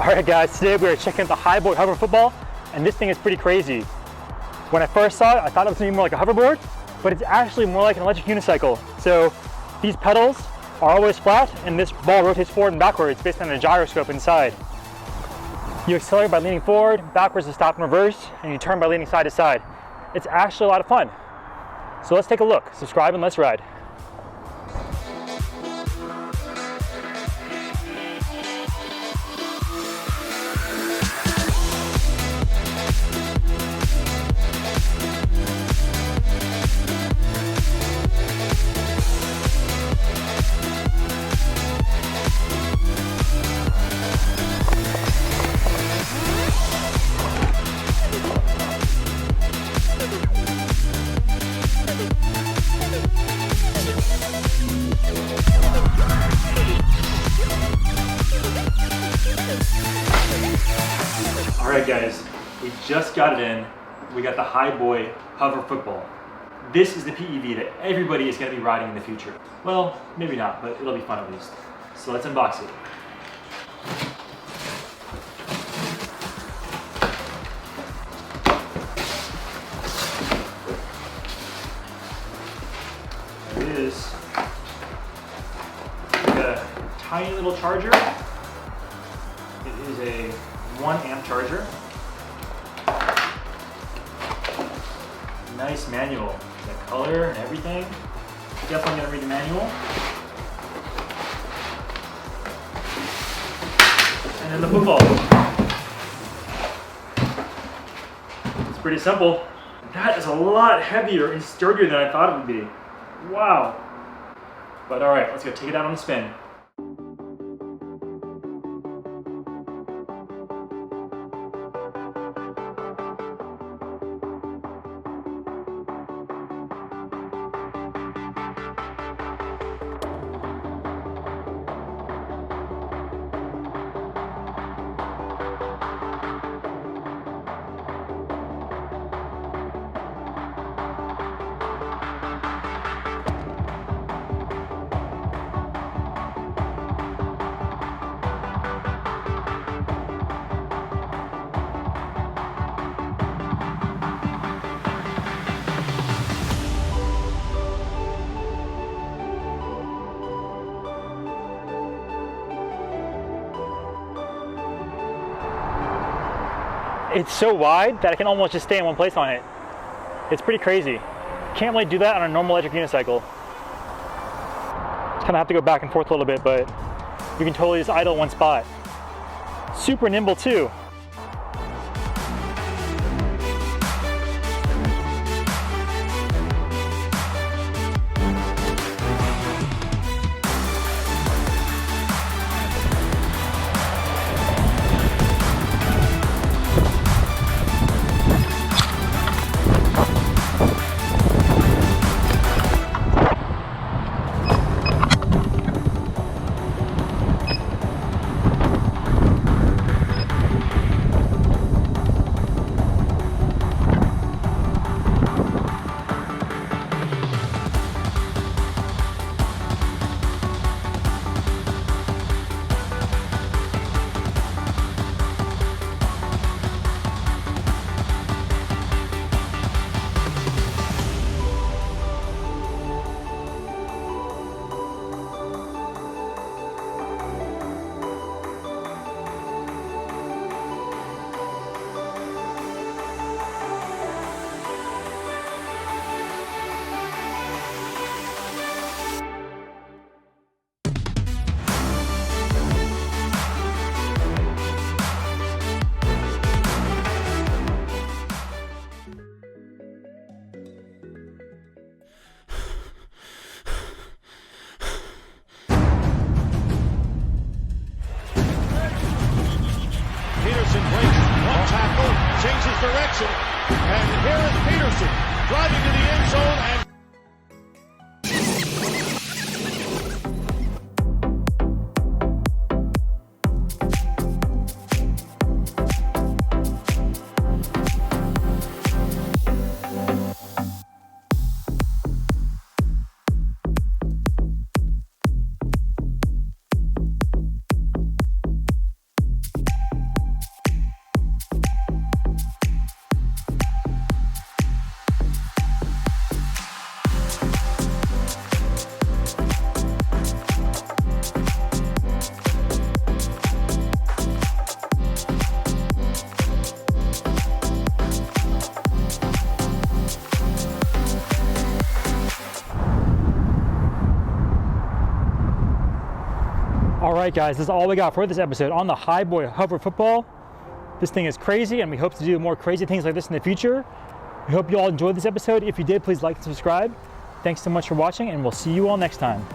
Alright guys, today we are checking out the Hiboy Hover Football, and this thing is pretty crazy. When I first saw it, I thought it was going to be more like a hoverboard, but it's actually more like an electric unicycle. So these pedals are always flat, and this ball rotates forward and backwards based on a gyroscope inside. You accelerate by leaning forward, backwards to stop and reverse, and you turn by leaning side to side. It's actually a lot of fun. So let's take a look, subscribe, and let's ride. Alright guys, we just got it in. We got the Hiboy Hover Football. This is the PEV that everybody is going to be riding in the future. Well, maybe not, but it'll be fun at least. So let's unbox it. There it is. We got a tiny little charger. It is a 1 amp charger. Nice manual. The color and everything. Definitely gonna read the manual. And then the football. It's pretty simple. That is a lot heavier and sturdier than I thought it would be. Wow. But all right, let's go take it out on the spin. It's so wide that I can almost just stay in one place on it. It's pretty crazy. Can't really do that on a normal electric unicycle. Just kind of have to go back and forth a little bit, but you can totally just idle one spot. Super nimble too. Changes direction, and here is Peterson driving to the end zone and All right, guys, this is all we got for this episode on the Hiboy Hover Football. This thing is crazy, and we hope to do more crazy things like this in the future. We hope you all enjoyed this episode. If you did, please like and subscribe. Thanks so much for watching, and we'll see you all next time.